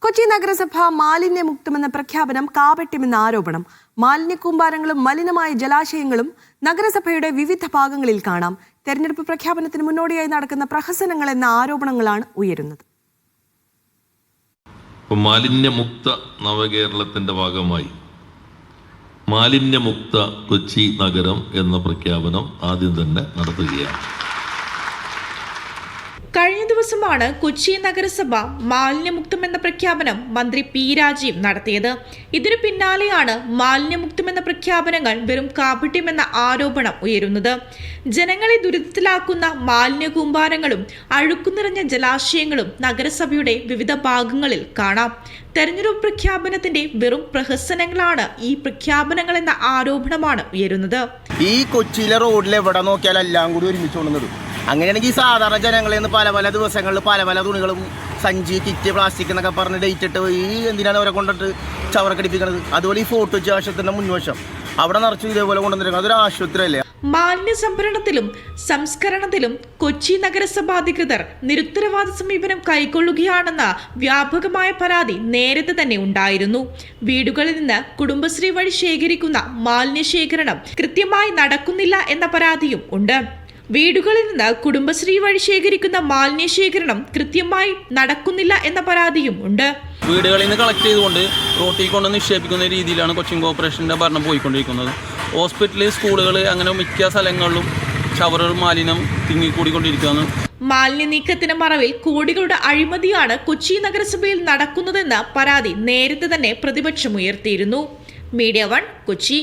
കൊച്ചി നഗരസഭ മാലിന്യമുക്തമെന്ന പ്രഖ്യാപനം കാപട്യമെന്ന ആരോപണം. മാലിന്യക്കൂമ്പാരങ്ങളും മലിനമായ ജലാശയങ്ങളും നഗരസഭയുടെ വിവിധ ഭാഗങ്ങളിൽ കാണാം. തെരഞ്ഞെടുപ്പ് പ്രഖ്യാപനത്തിന് മുന്നോടിയായി നടക്കുന്ന പ്രഹസനങ്ങൾ എന്ന ആരോപണങ്ങളാണ് ഉയരുന്നത്. മാലിന്യമുക്ത നവകേരളത്തിന്റെ ഭാഗമായി മാലിന്യമുക്ത കൊച്ചി നഗരം എന്ന പ്രഖ്യാപനം ആദ്യം തന്നെ നടത്തുകയാണ്. കഴിഞ്ഞ ദിവസമാണ് കൊച്ചി നഗരസഭ മാലിന്യമുക്തം എന്ന പ്രഖ്യാപനം മന്ത്രി പി രാജീവ് നടത്തിയത്. ഇതിനു പിന്നാലെയാണ് മാലിന്യമുക്തമെന്ന പ്രഖ്യാപനങ്ങൾ വെറും കാപട്യമെന്ന ആരോപണം ഉയരുന്നത്. ജനങ്ങളെ ദുരിതത്തിലാക്കുന്ന മാലിന്യ കൂമ്പാരങ്ങളും അഴുക്കു നിറഞ്ഞ ജലാശയങ്ങളും നഗരസഭയുടെ വിവിധ ഭാഗങ്ങളിൽ കാണാം. തെരഞ്ഞെടുപ്പ് പ്രഖ്യാപനത്തിന്റെ വെറും പ്രഹസനങ്ങളാണ് ഈ പ്രഖ്യാപനങ്ങൾ എന്ന ആരോപണമാണ് ഉയരുന്നത്. ഈ കൊച്ചിയിലെ റോഡിൽ എവിടെ നോക്കിയാലും എല്ലാം കൂടി ഒരുമിച്ച് കൊണ്ടുവന്നിടും. അങ്ങനെയാണെങ്കിൽ സാധാരണ ജനങ്ങളിൽ നിന്ന് പല ദിവസങ്ങളിൽ പല തുണികളും സഞ്ചി, കിറ്റ്, പ്ലാസ്റ്റിക് എന്നൊക്കെ പറഞ്ഞ് ഡേറ്റ് ഇട്ട് ഈ എന്തിനാണ് അവരെ കൊണ്ടിട്ട് ചവറക്കടിപ്പിക്കുന്നത്? അതുപോലെ ഈ ഫോട്ടോ ആശുപത്രിയുടെ മുൻവശം അവിടെ നിറച്ചു ഇതേപോലെ കൊണ്ടുവന്നിരിക്കുന്നത് അതൊരു ആശുപത്രി അല്ലേ? മാലിന്യ സംഭരണത്തിലും സംസ്കരണത്തിലും കൊച്ചി നഗരസഭ അധികൃതർ നിരുത്തരവാദ സമീപനം കൈക്കൊള്ളുകയാണെന്ന വ്യാപകമായ പരാതി നേരത്തെ തന്നെ ഉണ്ടായിരുന്നു. വീടുകളിൽ നിന്ന് കുടുംബശ്രീ വഴി ശേഖരിക്കുന്ന മാലിന്യ ശേഖരണം കൃത്യമായി നടക്കുന്നില്ല എന്ന പരാതിയും ഉണ്ട്. വീടുകളിൽ നിന്ന് കുടുംബശ്രീ വഴി ശേഖരിക്കുന്ന മാലിന്യ ശേഖരണം കൃത്യമായി നടക്കുന്നില്ല എന്ന പരാതിയും ഉണ്ട്. വീടുകളിൽ നിന്ന് കളക്ട് ചെയ്തുകൊണ്ട് റോട്ടിൽ കൊണ്ട് നിക്ഷേപിക്കുന്ന രീതിയിലാണ് കൊച്ചിൻ കോർപ്പറേഷന്റെ ഭരണം പോയിക്കൊണ്ടിരിക്കുന്നത്. ഹോസ്പിറ്റല്, സ്കൂളുകൾ, അങ്ങനെ മിക്ക സ്ഥലങ്ങളിലും ഷവറുകൾ മാലിന്യം തിങ്ങിക്കൂടിക്കൊണ്ടിരിക്കുകയാണ്. മാലിന്യ നീക്കത്തിന് മറവിൽ കോടികളുടെ അഴിമതിയാണ് കൊച്ചി നഗരസഭയിൽ നടക്കുന്നതെന്ന പരാതി നേരത്തെ തന്നെ പ്രതിപക്ഷം ഉയർത്തിയിരുന്നു. മീഡിയ 1 കൊച്ചി.